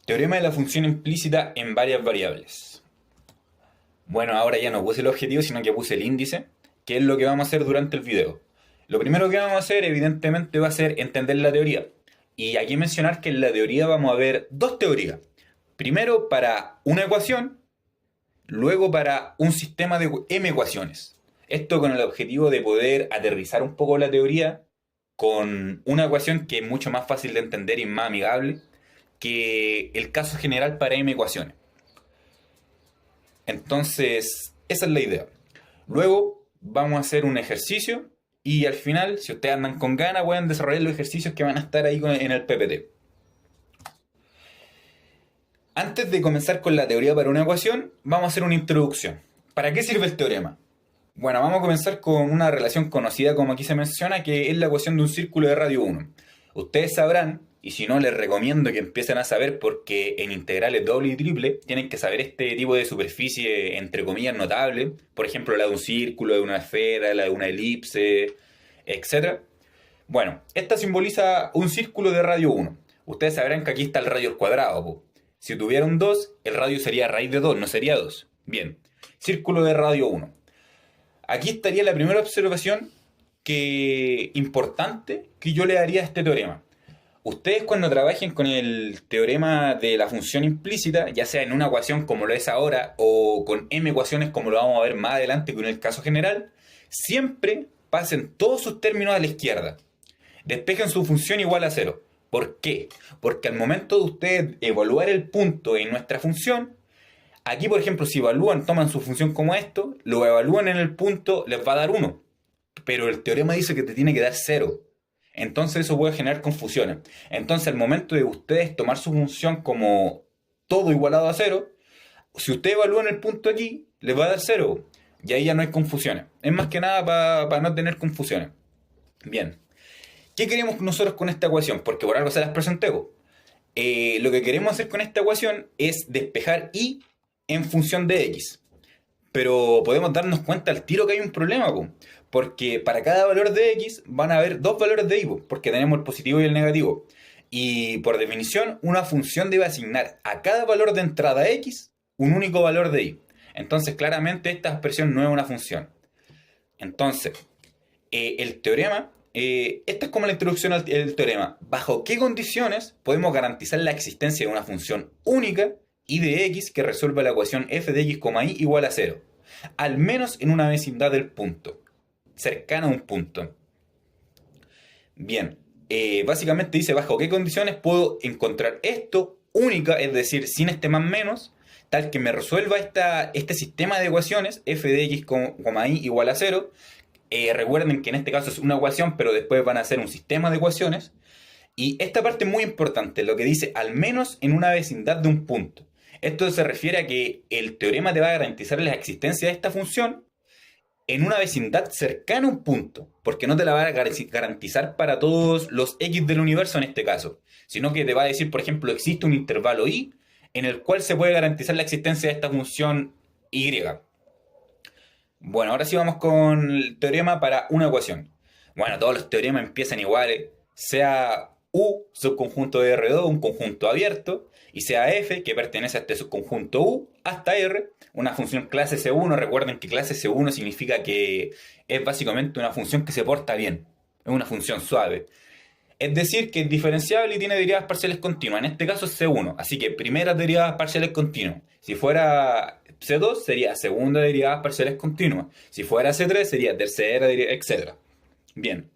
Teorema de la función implícita en varias variables. Bueno, ahora ya no puse el objetivo, sino que puse el índice, que es lo que vamos a hacer durante el video. Lo primero que vamos a hacer, evidentemente, va a ser entender la teoría. Y aquí mencionar que en la teoría vamos a ver dos teorías. Primero para una ecuación, luego para un sistema de m ecuaciones. Esto con el objetivo de poder aterrizar un poco la teoría con una ecuación que es mucho más fácil de entender y más amigable que el caso general para m ecuaciones. Entonces, esa es la idea. Luego vamos a hacer un ejercicio y al final, si ustedes andan con ganas, pueden desarrollar los ejercicios que van a estar ahí en el PPT. Antes de comenzar con la teoría para una ecuación, vamos a hacer una introducción. ¿Para qué sirve el teorema? Bueno, vamos a comenzar con una relación conocida, como aquí se menciona, que es la ecuación de un círculo de radio 1. Ustedes sabrán, y si no, les recomiendo que empiecen a saber, porque en integrales doble y triple tienen que saber este tipo de superficie, entre comillas, notable. Por ejemplo, la de un círculo, de una esfera, la de una elipse, etc. Bueno, esta simboliza un círculo de radio 1. Ustedes sabrán que aquí está el radio al cuadrado, po. Si tuviera un 2, el radio sería raíz de 2, no sería 2. Bien, círculo de radio 1. Aquí estaría la primera observación importante que yo le daría a este teorema. Ustedes cuando trabajen con el teorema de la función implícita, ya sea en una ecuación como lo es ahora o con m ecuaciones como lo vamos a ver más adelante con el caso general, siempre pasen todos sus términos a la izquierda. Despejen su función igual a 0. ¿Por qué? Porque al momento de ustedes evaluar el punto en nuestra función, aquí por ejemplo si toman su función como esto, lo evalúan en el punto, les va a dar 1. Pero el teorema dice que te tiene que dar 0. Entonces eso puede generar confusiones. Entonces al momento de ustedes tomar su función como todo igualado a 0, si ustedes evalúan el punto aquí, les va a dar 0. Y ahí ya no hay confusiones. Es más que nada para no tener confusiones. Bien. ¿Qué queremos nosotros con esta ecuación? Porque por algo se las presenté. Lo que queremos hacer con esta ecuación es despejar y en función de x. Pero podemos darnos cuenta al tiro que hay un problema, porque para cada valor de x van a haber dos valores de y, porque tenemos el positivo y el negativo. Y por definición, una función debe asignar a cada valor de entrada x un único valor de y. Entonces, claramente, esta expresión no es una función. Entonces, el teorema, esta es como la introducción al teorema. ¿Bajo qué condiciones podemos garantizar la existencia de una función única y de x que resuelva la ecuación f de x, y igual a 0? Al menos en una vecindad del punto, cercana a un punto. Bien, básicamente dice bajo qué condiciones puedo encontrar esto única, es decir, sin este más menos, tal que me resuelva este sistema de ecuaciones f de x, y igual a 0. Recuerden que en este caso es una ecuación, pero después van a ser un sistema de ecuaciones. Y esta parte es muy importante, lo que dice al menos en una vecindad de un punto. Esto se refiere a que el teorema te va a garantizar la existencia de esta función en una vecindad cercana a un punto, porque no te la va a garantizar para todos los x del universo en este caso, sino que te va a decir, por ejemplo, existe un intervalo y en el cual se puede garantizar la existencia de esta función y. Bueno, ahora sí vamos con el teorema para una ecuación. Bueno, todos los teoremas empiezan iguales, sea U, subconjunto de R2, un conjunto abierto, y sea F, que pertenece a este subconjunto U, hasta R, una función clase C1. Recuerden que clase C1 significa que es básicamente una función que se porta bien, es una función suave. Es decir, que es diferenciable y tiene derivadas parciales continuas. En este caso es C1, así que primeras derivadas parciales continuas. Si fuera C2 sería segunda derivadas parciales continuas. Si fuera C3 sería tercera derivadas, etc. Bien.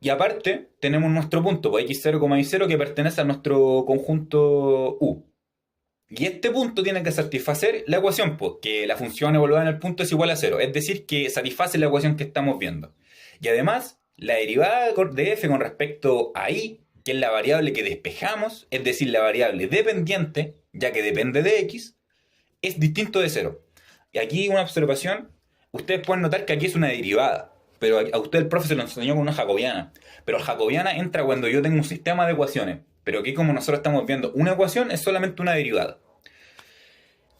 Y aparte tenemos nuestro punto, pues x0, y0, que pertenece a nuestro conjunto U. Y este punto tiene que satisfacer la ecuación, pues, que la función evaluada en el punto es igual a 0. Es decir, que satisface la ecuación que estamos viendo. Y además, la derivada de f con respecto a y, que es la variable que despejamos, es decir, la variable dependiente, ya que depende de x, es distinto de 0. Y aquí una observación, ustedes pueden notar que aquí es una derivada, pero a usted el profe se lo enseñó con una jacobiana. Pero jacobiana entra cuando yo tengo un sistema de ecuaciones, pero aquí como nosotros estamos viendo una ecuación es solamente una derivada.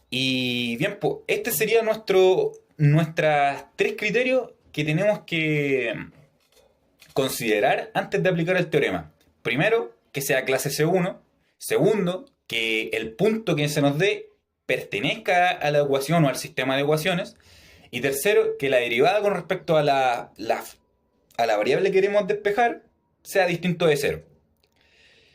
Y bien, pues este sería nuestros tres criterios que tenemos que considerar antes de aplicar el teorema. Primero, que sea clase C1. Segundo, que el punto que se nos dé pertenezca a la ecuación o al sistema de ecuaciones. Y tercero, que la derivada con respecto a la variable que queremos despejar sea distinto de cero.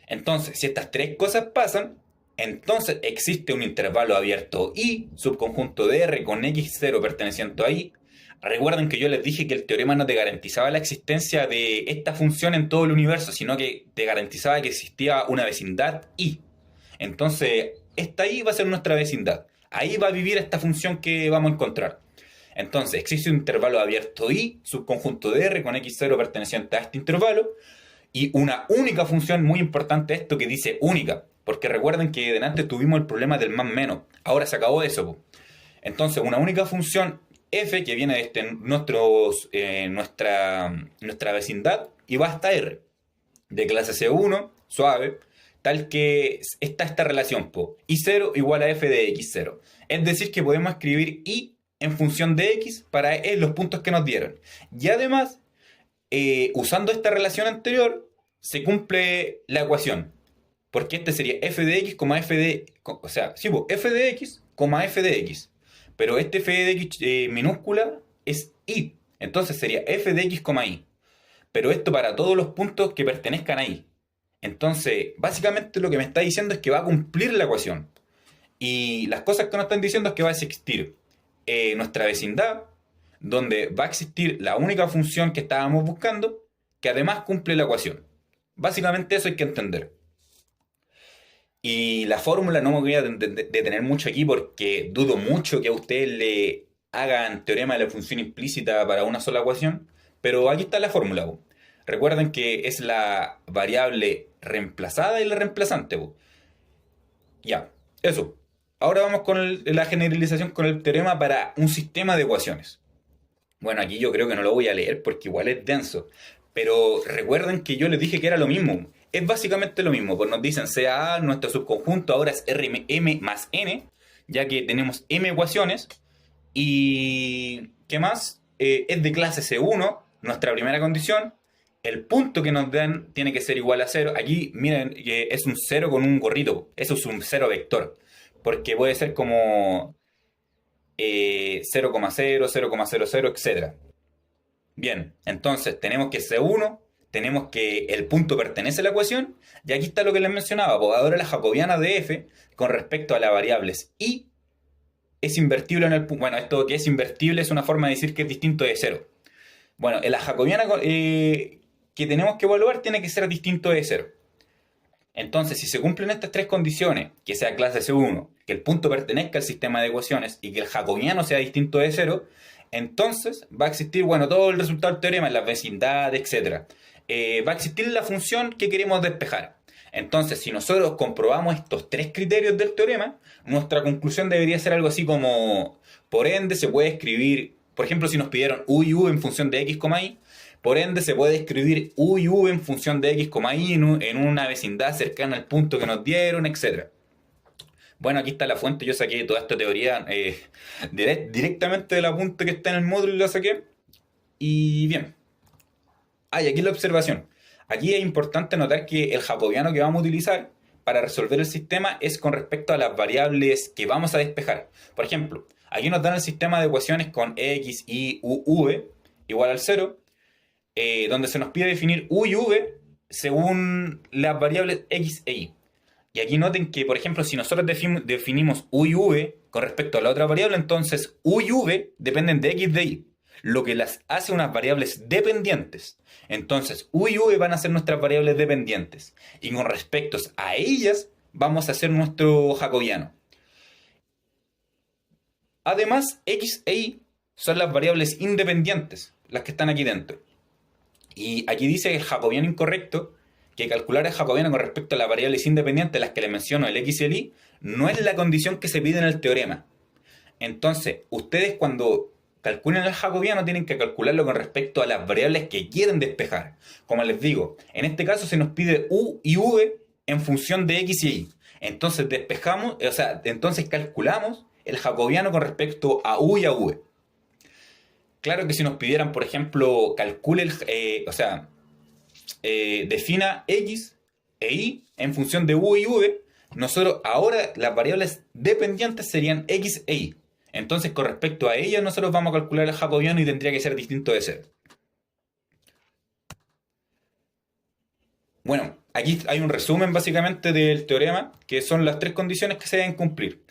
Entonces, si estas tres cosas pasan, entonces existe un intervalo abierto I, subconjunto de R con X0 perteneciente a I. Recuerden que yo les dije que el teorema no te garantizaba la existencia de esta función en todo el universo, sino que te garantizaba que existía una vecindad I. Entonces, esta I va a ser nuestra vecindad. Ahí va a vivir esta función que vamos a encontrar. Entonces, existe un intervalo abierto I, subconjunto de R con X0 perteneciente a este intervalo, y una única función, muy importante esto que dice única, porque recuerden que delante tuvimos el problema del más menos, ahora se acabó eso, po. Entonces una única función f que viene de nuestra vecindad y va hasta R, de clase C1, suave, tal que está esta relación, po, I0 igual a f de x0. Es decir que podemos escribir I en función de x para los puntos que nos dieron. Y además, usando esta relación anterior, se cumple la ecuación. Porque este sería f de x, f de... O sea, sí, f de x, f de x. Pero este f de x minúscula es y. Entonces sería f de x, y. Pero esto para todos los puntos que pertenezcan a y. Entonces, básicamente lo que me está diciendo es que va a cumplir la ecuación. Y las cosas que nos están diciendo es que va a existir nuestra vecindad, donde va a existir la única función que estábamos buscando, que además cumple la ecuación. Básicamente eso hay que entender. Y la fórmula no me voy a detener mucho aquí porque dudo mucho que a ustedes le hagan teorema de la función implícita para una sola ecuación, pero aquí está la fórmula. Recuerden que es la variable reemplazada y la reemplazante. Ya, eso. Ahora vamos con la generalización con el teorema para un sistema de ecuaciones. Bueno, aquí yo creo que no lo voy a leer porque igual es denso. Pero recuerden que yo les dije que era lo mismo. Es básicamente lo mismo. Pues nos dicen CA, nuestro subconjunto ahora es Rm más n, ya que tenemos m ecuaciones. Y ¿qué más? Es de clase C1, nuestra primera condición. El punto que nos dan tiene que ser igual a 0. Aquí, miren, es un 0 con un gorrito. Eso es un 0 vector. Porque puede ser como 0,0, 0,00, etc. Bien, entonces tenemos que C1, tenemos que el punto pertenece a la ecuación, y aquí está lo que les mencionaba, pues ahora la jacobiana de f con respecto a las variables y es invertible en el punto. Bueno, esto que es invertible es una forma de decir que es distinto de 0. Bueno, en la jacobiana que tenemos que evaluar tiene que ser distinto de 0. Entonces, si se cumplen estas tres condiciones, que sea clase C1, que el punto pertenezca al sistema de ecuaciones y que el jacobiano sea distinto de 0, entonces va a existir, bueno, todo el resultado del teorema, la vecindad, etc. Va a existir la función que queremos despejar. Entonces, si nosotros comprobamos estos tres criterios del teorema, nuestra conclusión debería ser algo así como, por ende, se puede escribir, por ejemplo, si nos pidieron u y v en función de x, y, por ende se puede escribir u y v en función de x, y en una vecindad cercana al punto que nos dieron, etc. Bueno, aquí está la fuente, yo saqué toda esta teoría directamente del apunte que está en el módulo y la saqué. Y bien. Y aquí la observación. Aquí es importante notar que el jacobiano que vamos a utilizar para resolver el sistema es con respecto a las variables que vamos a despejar. Por ejemplo, aquí nos dan el sistema de ecuaciones con x, y, u, v igual al 0, donde se nos pide definir u y v según las variables x e y. Y aquí noten que, por ejemplo, si nosotros definimos u y v con respecto a la otra variable, entonces u y v dependen de x de y, lo que las hace unas variables dependientes. Entonces, u y v van a ser nuestras variables dependientes. Y con respecto a ellas, vamos a hacer nuestro jacobiano. Además, x e y son las variables independientes, las que están aquí dentro. Y aquí dice el jacobiano incorrecto, que calcular el jacobiano con respecto a las variables independientes, las que les menciono, el x y el y, no es la condición que se pide en el teorema. Entonces, ustedes cuando calculen el jacobiano tienen que calcularlo con respecto a las variables que quieren despejar. Como les digo, en este caso se nos pide u y v en función de x y y. Entonces despejamos, entonces calculamos el jacobiano con respecto a u y a v. Claro que si nos pidieran, por ejemplo, calcule defina x e y en función de u y v, nosotros ahora las variables dependientes serían x e y. Entonces, con respecto a ellas, nosotros vamos a calcular el jacobiano y tendría que ser distinto de 0. Bueno, aquí hay un resumen básicamente del teorema, que son las tres condiciones que se deben cumplir.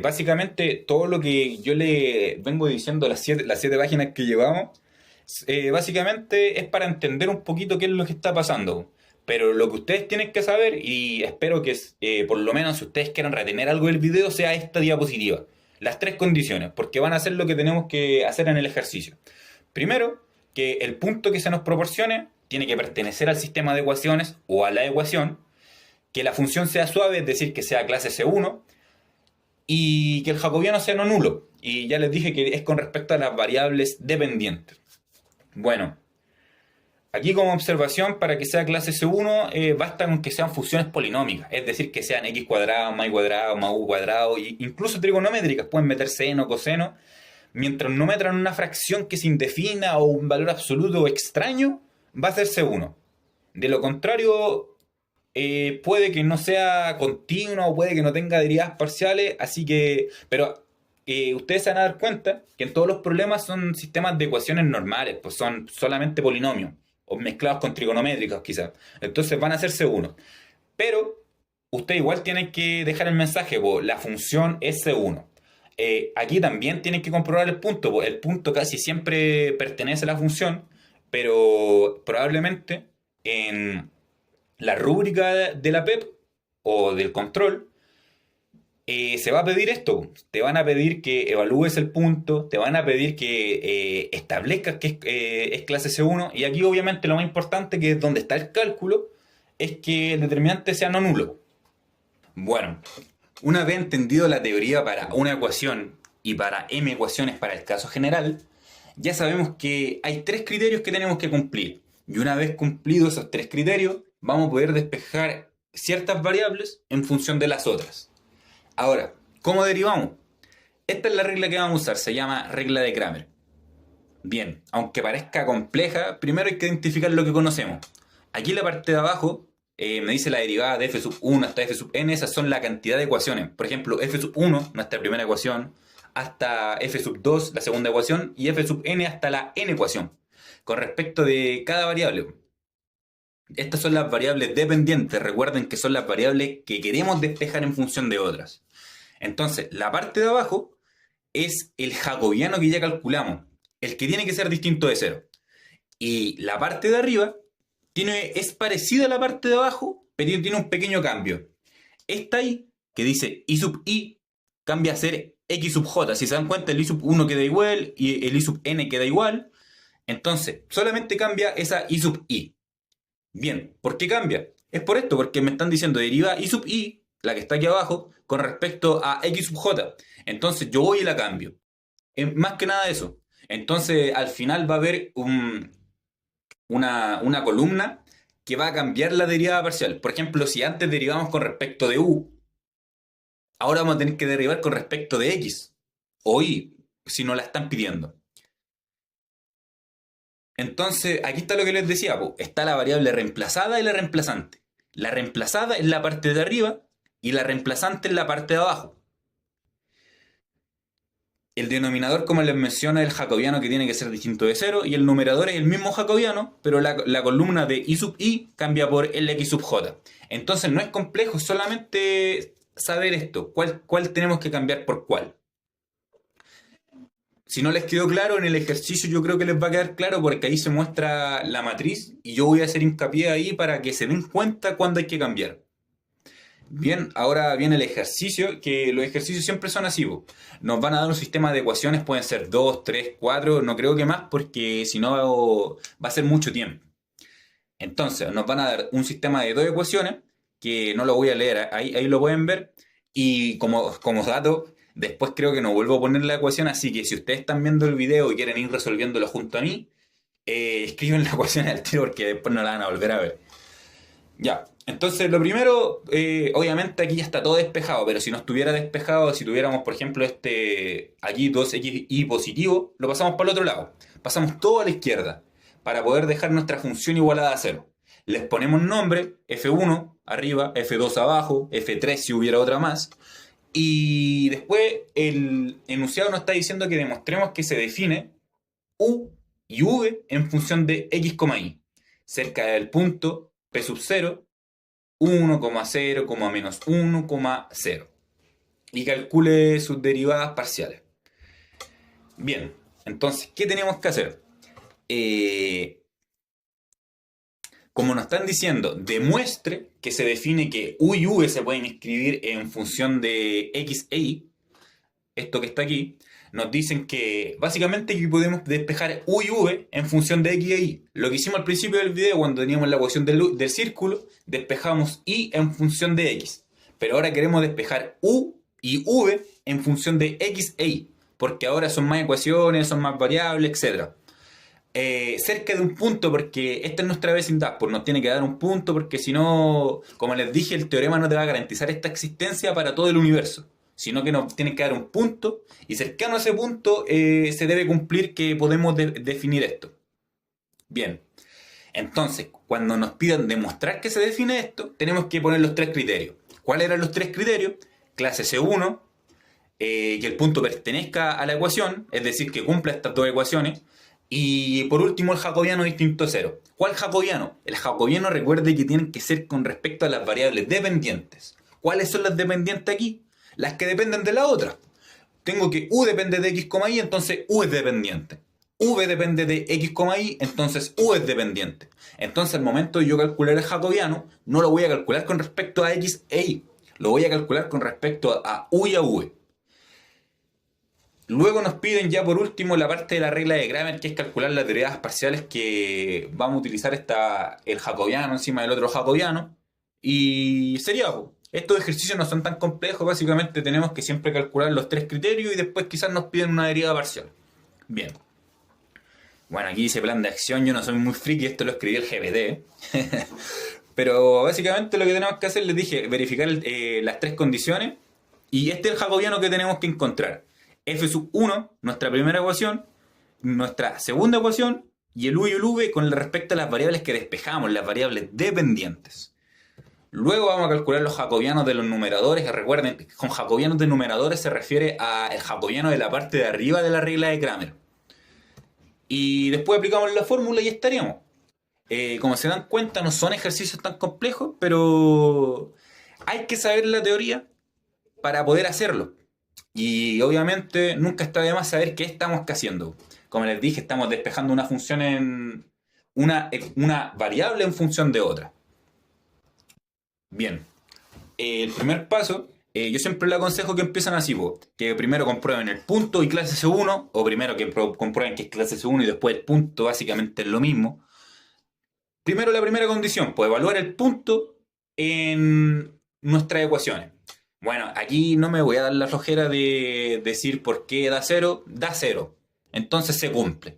Básicamente, todo lo que yo le vengo diciendo, las siete páginas que llevamos, básicamente es para entender un poquito qué es lo que está pasando. Pero lo que ustedes tienen que saber, y espero que por lo menos si ustedes quieren retener algo del video, sea esta diapositiva. Las tres condiciones, porque van a ser lo que tenemos que hacer en el ejercicio. Primero, que el punto que se nos proporcione tiene que pertenecer al sistema de ecuaciones o a la ecuación, que la función sea suave, es decir, que sea clase C1, y que el jacobiano sea no nulo. Y ya les dije que es con respecto a las variables dependientes. Bueno, aquí como observación, para que sea clase C1, basta con que sean funciones polinómicas, es decir, que sean x cuadrado, más y cuadrado, más u cuadrado, e incluso trigonométricas, pueden meter seno, coseno, mientras no metan una fracción que se indefina o un valor absoluto o extraño, va a ser C1. De lo contrario, puede que no sea continua o puede que no tenga derivadas parciales, así que... Pero ustedes se van a dar cuenta que en todos los problemas son sistemas de ecuaciones normales, pues son solamente polinomios, o mezclados con trigonométricos quizás. Entonces van a ser C1. Pero ustedes igual tienen que dejar el mensaje, pues, la función es C1. Aquí también tienen que comprobar el punto, pues el punto casi siempre pertenece a la función, pero probablemente en la rúbrica de la PEP o del control se va a pedir esto. Te van a pedir que evalúes el punto, te van a pedir que establezcas que es clase C1, y aquí obviamente lo más importante, que es donde está el cálculo, es que el determinante sea no nulo. Bueno, una vez entendido la teoría para una ecuación y para m ecuaciones para el caso general, ya sabemos que hay tres criterios que tenemos que cumplir. Y una vez cumplidos esos tres criterios, vamos a poder despejar ciertas variables en función de las otras. Ahora, ¿cómo derivamos? Esta es la regla que vamos a usar, se llama regla de Cramer. Bien, aunque parezca compleja, primero hay que identificar lo que conocemos. Aquí en la parte de abajo me dice la derivada de f sub 1 hasta f sub n, esas son la cantidad de ecuaciones. Por ejemplo, f sub 1, nuestra primera ecuación, hasta f sub 2, la segunda ecuación, y f sub n hasta la n ecuación, con respecto de cada variable. Estas son las variables dependientes, recuerden que son las variables que queremos despejar en función de otras. Entonces, la parte de abajo es el jacobiano que ya calculamos, el que tiene que ser distinto de 0. Y la parte de arriba es parecida a la parte de abajo, pero tiene un pequeño cambio. Esta ahí, que dice i sub i, cambia a ser x sub j. Si se dan cuenta, el i sub 1 queda igual y el i sub n queda igual. Entonces, solamente cambia esa i sub i. Bien, ¿por qué cambia? Es por esto, porque me están diciendo deriva i sub i, la que está aquí abajo, con respecto a x sub j. Entonces yo voy y la cambio. Más que nada eso. Entonces al final va a haber una columna que va a cambiar la derivada parcial. Por ejemplo, si antes derivamos con respecto de u, ahora vamos a tener que derivar con respecto de x o y, si nos la están pidiendo. Entonces, aquí está lo que les decía, está la variable reemplazada y la reemplazante. La reemplazada es la parte de arriba y la reemplazante es la parte de abajo. El denominador, como les menciona, es el jacobiano, que tiene que ser distinto de 0, y el numerador es el mismo jacobiano, pero la columna de i sub i cambia por el x sub j. Entonces no es complejo, solamente saber esto, cuál tenemos que cambiar por cuál. Si no les quedó claro, en el ejercicio yo creo que les va a quedar claro, porque ahí se muestra la matriz y yo voy a hacer hincapié ahí para que se den cuenta cuándo hay que cambiar. Bien, ahora viene el ejercicio, que los ejercicios siempre son así. Nos van a dar un sistema de ecuaciones, pueden ser 2, 3, 4, no creo que más, porque si no va a ser mucho tiempo. Entonces, nos van a dar un sistema de 2 ecuaciones, que no lo voy a leer, ahí lo pueden ver, y como dato, después creo que no vuelvo a poner la ecuación, así que si ustedes están viendo el video y quieren ir resolviéndolo junto a mí, escriben la ecuación al tiro, porque después no la van a volver a ver. Ya, entonces lo primero, obviamente aquí ya está todo despejado, pero si no estuviera despejado, si tuviéramos por ejemplo aquí 2xy positivo, lo pasamos para el otro lado. Pasamos todo a la izquierda para poder dejar nuestra función igualada a 0. Les ponemos nombre, F1 arriba, F2 abajo, F3 si hubiera otra más. Y después el enunciado nos está diciendo que demostremos que se define U y V en función de X, Y. Cerca del punto P sub 0, 1,0, menos 1,0. Y calcule sus derivadas parciales. Bien, entonces, ¿qué tenemos que hacer? Como nos están diciendo, demuestre que se define que U y V se pueden escribir en función de X e Y, esto que está aquí, nos dicen que básicamente que podemos despejar U y V en función de X e Y. Lo que hicimos al principio del video cuando teníamos la ecuación del círculo, despejamos Y en función de X. Pero ahora queremos despejar U y V en función de X e Y, porque ahora son más ecuaciones, son más variables, etc. Cerca de un punto, porque esta es nuestra vecindad, pues nos tiene que dar un punto, porque si no, como les dije, el teorema no te va a garantizar esta existencia para todo el universo, sino que nos tiene que dar un punto, y cercano a ese punto se debe cumplir que podemos definir esto. Bien, entonces, cuando nos pidan demostrar que se define esto, tenemos que poner los tres criterios. ¿Cuáles eran los tres criterios? Clase C1, que el punto pertenezca a la ecuación, es decir, que cumpla estas dos ecuaciones. Y por último, el jacobiano distinto a cero. ¿Cuál jacobiano? El jacobiano, recuerde que tienen que ser con respecto a las variables dependientes. ¿Cuáles son las dependientes aquí? Las que dependen de la otra. Tengo que U depende de X, Y, entonces U es dependiente. V depende de X, Y, entonces U es dependiente. Entonces, al momento de yo calcular el jacobiano, no lo voy a calcular con respecto a X e Y. Lo voy a calcular con respecto a U y a V. Luego nos piden ya por último la parte de la regla de Kramer, que es calcular las derivadas parciales, que vamos a utilizar el jacobiano encima del otro jacobiano. Y sería, estos ejercicios no son tan complejos, básicamente tenemos que siempre calcular los tres criterios y después quizás nos piden una derivada parcial. Bien. Bueno, aquí dice plan de acción, yo no soy muy friki, esto lo escribí el GPT. Pero básicamente lo que tenemos que hacer, les dije, verificar las tres condiciones. Y este es el jacobiano que tenemos que encontrar. F sub 1, nuestra primera ecuación, nuestra segunda ecuación, y el U y el V con respecto a las variables que despejamos, las variables dependientes. Luego vamos a calcular los jacobianos de los numeradores. Recuerden, con jacobianos de numeradores se refiere al jacobiano de la parte de arriba de la regla de Kramer. Y después aplicamos la fórmula y estaríamos. Como se dan cuenta, no son ejercicios tan complejos, pero hay que saber la teoría para poder hacerlo. Y obviamente nunca está de más saber qué estamos haciendo. Como les dije, estamos despejando una función en una variable en función de otra. Bien, el primer paso, yo siempre le aconsejo que empiecen así, que primero comprueben el punto y clase C1, o primero que comprueben que es clase C1 y después el punto, básicamente es lo mismo. Primero la primera condición, pues evaluar el punto en nuestras ecuaciones. Bueno, aquí no me voy a dar la flojera de decir por qué da cero. Entonces se cumple.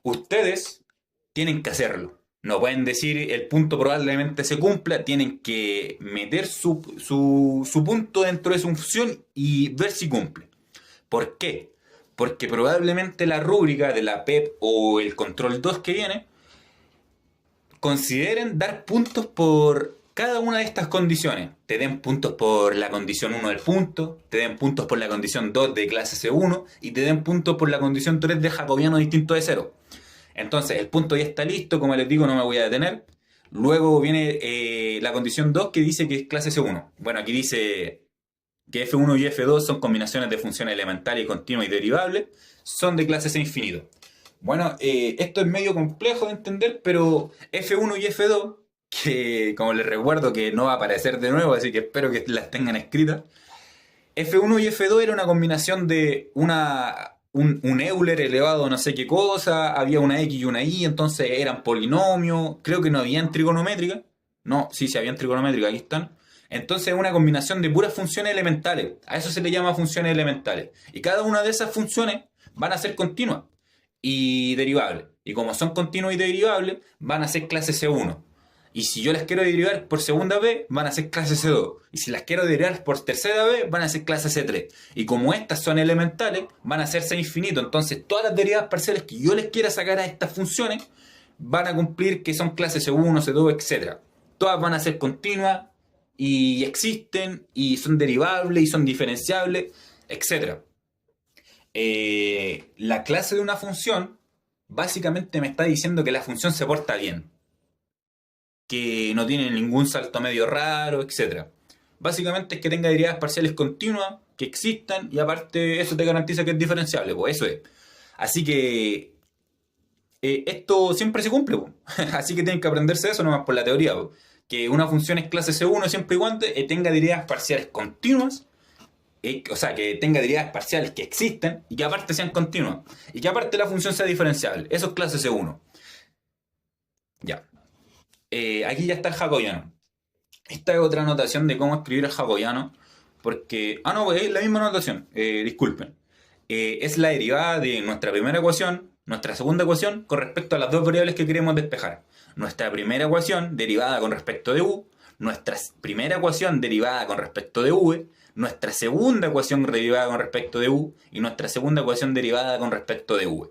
Ustedes tienen que hacerlo. No pueden decir el punto probablemente se cumpla. Tienen que meter su punto dentro de su función y ver si cumple. ¿Por qué? Porque probablemente la rúbrica de la PEP o el control 2 que viene consideren dar puntos por cada una de estas condiciones. Te den puntos por la condición 1 del punto, te den puntos por la condición 2 de clase C1 y te den puntos por la condición 3 de jacobiano distinto de 0. Entonces el punto ya está listo, como les digo, no me voy a detener. Luego viene la condición 2 que dice que es clase C1. Bueno, aquí dice que F1 y F2 son combinaciones de funciones elementales y continuas y derivables, son de clase C infinito. Bueno, esto es medio complejo de entender, pero F1 y F2, que como les recuerdo que no va a aparecer de nuevo, así que espero que las tengan escritas. F1 y F2 era una combinación de un Euler elevado a no sé qué cosa, había una X y una Y, entonces eran polinomios, creo que no había en trigonométrica. No, sí había en trigonométrica, aquí están. Entonces es una combinación de puras funciones elementales, a eso se le llama funciones elementales. Y cada una de esas funciones van a ser continuas y derivables. Y como son continuas y derivables, van a ser clase C1. Y si yo las quiero derivar por segunda vez, van a ser clase C2. Y si las quiero derivar por tercera vez, van a ser clase C3. Y como estas son elementales, van a ser C infinito. Entonces, todas las derivadas parciales que yo les quiera sacar a estas funciones, van a cumplir que son clase C1, C2, etc. Todas van a ser continuas y existen y son derivables y son diferenciables, etc. La clase de una función básicamente me está diciendo que la función se porta bien, que no tiene ningún salto medio raro, etc. Básicamente es que tenga derivadas parciales continuas, que existan, y aparte eso te garantiza que es diferenciable, pues eso es. Así que esto siempre se cumple, pues. Así que tienen que aprenderse eso nomás por la teoría, pues. Que una función es clase C1 siempre y cuando tenga derivadas parciales continuas, o sea, que tenga derivadas parciales que existen y que aparte sean continuas. Y que aparte la función sea diferenciable. Eso es clase C1. Ya. Aquí ya está el jacobiano. Esta es otra notación de cómo escribir el jacobiano. Porque... Ah, no, pues es la misma notación. Disculpen. Es la derivada de nuestra primera ecuación, nuestra segunda ecuación, con respecto a las dos variables que queremos despejar. Nuestra primera ecuación derivada con respecto de u, nuestra primera ecuación derivada con respecto de v, nuestra segunda ecuación derivada con respecto de u y nuestra segunda ecuación derivada con respecto de v.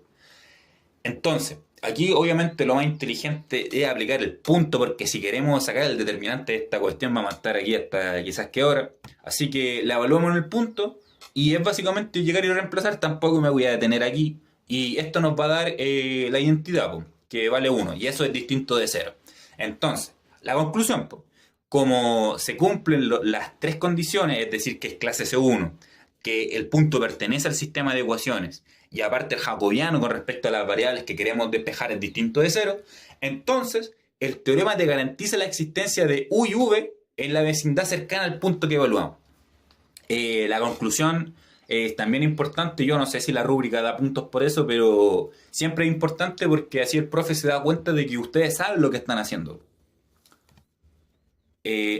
Entonces, aquí obviamente lo más inteligente es aplicar el punto, porque si queremos sacar el determinante de esta cuestión vamos a estar aquí hasta quizás qué hora. Así que la evaluamos en el punto y es básicamente llegar y reemplazar. Tampoco me voy a detener aquí. Y esto nos va a dar la identidad, po, que vale 1, y eso es distinto de 0. Entonces, la conclusión, po, como se cumplen las tres condiciones, es decir, que es clase C1, que el punto pertenece al sistema de ecuaciones, y aparte el jacobiano con respecto a las variables que queremos despejar es distinto de 0, entonces el teorema te garantiza la existencia de u y v en la vecindad cercana al punto que evaluamos. La conclusión es también importante. Yo no sé si la rúbrica da puntos por eso, pero siempre es importante porque así el profe se da cuenta de que ustedes saben lo que están haciendo.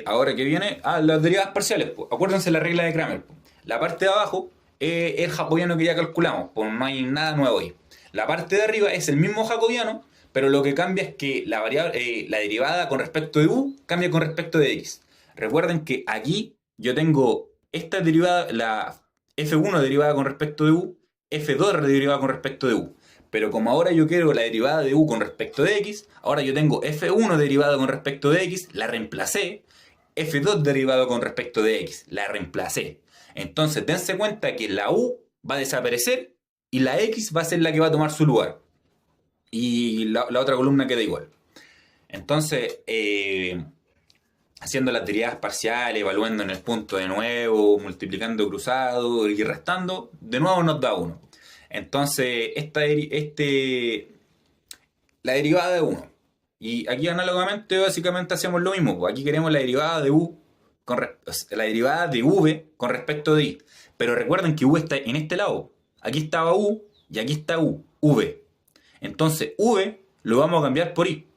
Ahora que viene, las derivadas parciales, pues. Acuérdense la regla de Kramer, pues. La parte de abajo es el jacobiano que ya calculamos, pues no hay nada nuevo ahí. La parte de arriba es el mismo jacobiano, pero lo que cambia es que la derivada con respecto de u cambia con respecto de x. Recuerden que aquí yo tengo esta derivada, la f1 derivada con respecto de u, f2 derivada con respecto de u. Pero como ahora yo quiero la derivada de u con respecto de x, ahora yo tengo f1 derivado con respecto de x, la reemplacé, f2 derivado con respecto de x, la reemplacé. Entonces dense cuenta que la u va a desaparecer y la x va a ser la que va a tomar su lugar. Y la otra columna queda igual. Entonces, haciendo las derivadas parciales, evaluando en el punto de nuevo, multiplicando cruzado y restando, de nuevo nos da 1. Entonces, la derivada de 1. Y aquí análogamente, básicamente hacemos lo mismo. Aquí queremos la derivada de u, la derivada de v con respecto de y. Pero recuerden que u está en este lado. Aquí estaba u y aquí está v. Entonces, v lo vamos a cambiar por i.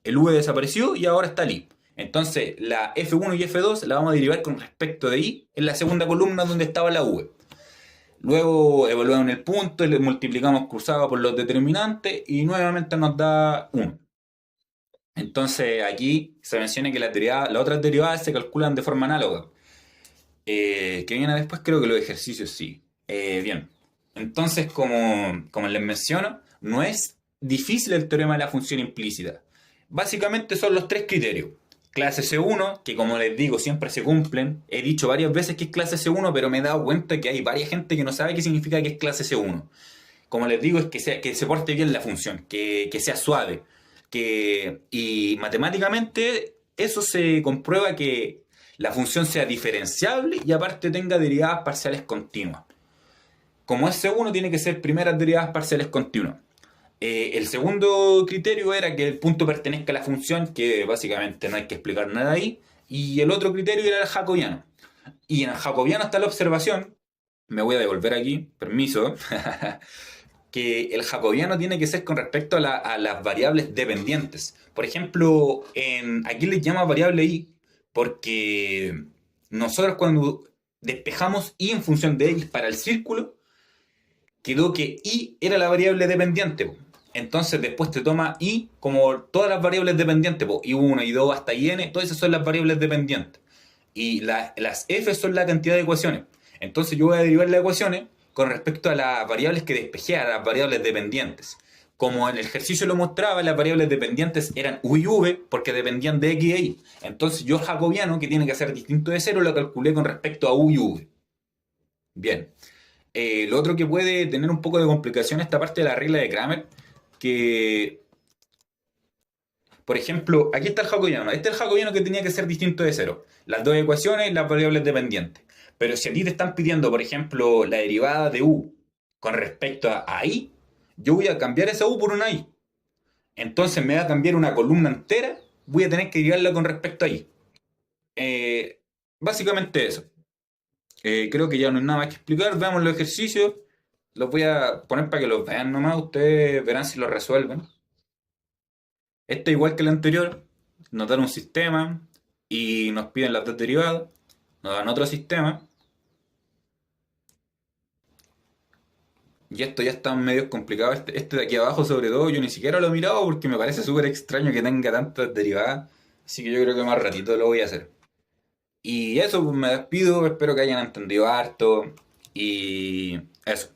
El v desapareció y ahora está el i. Entonces, la f1 y f2 la vamos a derivar con respecto de i en la segunda columna donde estaba la v. Luego evaluamos el punto y le multiplicamos cruzado por los determinantes y nuevamente nos da 1. Entonces aquí se menciona que las otras derivadas se calculan de forma análoga. Que viene después, creo que los ejercicios sí. Bien. Entonces, como les menciono, no es difícil el teorema de la función implícita. Básicamente son los tres criterios. Clase C1, que como les digo siempre se cumplen. He dicho varias veces que es clase C1, pero me he dado cuenta que hay varias gente que no sabe qué significa que es clase C1. Como les digo, es que se porte bien la función, que sea suave. Y matemáticamente eso se comprueba que la función sea diferenciable y aparte tenga derivadas parciales continuas. Como es C1, tiene que ser primeras derivadas parciales continuas. El segundo criterio era que el punto pertenezca a la función, que básicamente no hay que explicar nada ahí. Y el otro criterio era el jacobiano. Y en el jacobiano está la observación, me voy a devolver aquí, permiso, que el jacobiano tiene que ser con respecto a las variables dependientes. Por ejemplo, aquí les llama variable i, porque nosotros cuando despejamos i en función de x para el círculo, quedó que i era la variable dependiente. Entonces después te toma i como todas las variables dependientes, i1, i2 hasta in, todas esas son las variables dependientes. Y las f son la cantidad de ecuaciones. Entonces yo voy a derivar las ecuaciones con respecto a las variables que despejé, a las variables dependientes. como el ejercicio lo mostraba, las variables dependientes eran u y v porque dependían de x e y. Entonces yo el jacobiano, que tiene que ser distinto de cero, lo calculé con respecto a u y v. Bien. Lo otro que puede tener un poco de complicación es esta parte de la regla de Kramer, que, por ejemplo, aquí está el jacobiano. Este es el jacobiano que tenía que ser distinto de cero. Las dos ecuaciones y las variables dependientes. Pero si a ti te están pidiendo, por ejemplo, la derivada de u con respecto a i, yo voy a cambiar esa u por una i. Entonces me va a cambiar una columna entera, voy a tener que derivarla con respecto a i. Eh, Básicamente eso. Creo que ya no hay nada más que explicar. Veamos los ejercicios. Los voy a poner para que los vean nomás. Ustedes verán si los resuelven. Este igual que el anterior. Nos dan un sistema y nos piden las dos derivadas. Nos dan otro sistema. Y esto ya está medio complicado. Este de aquí abajo, sobre todo, yo ni siquiera lo he mirado porque me parece súper extraño que tenga tantas derivadas. Así que yo creo que más ratito lo voy a hacer. Y eso, pues me despido. Espero que hayan entendido harto. Y eso.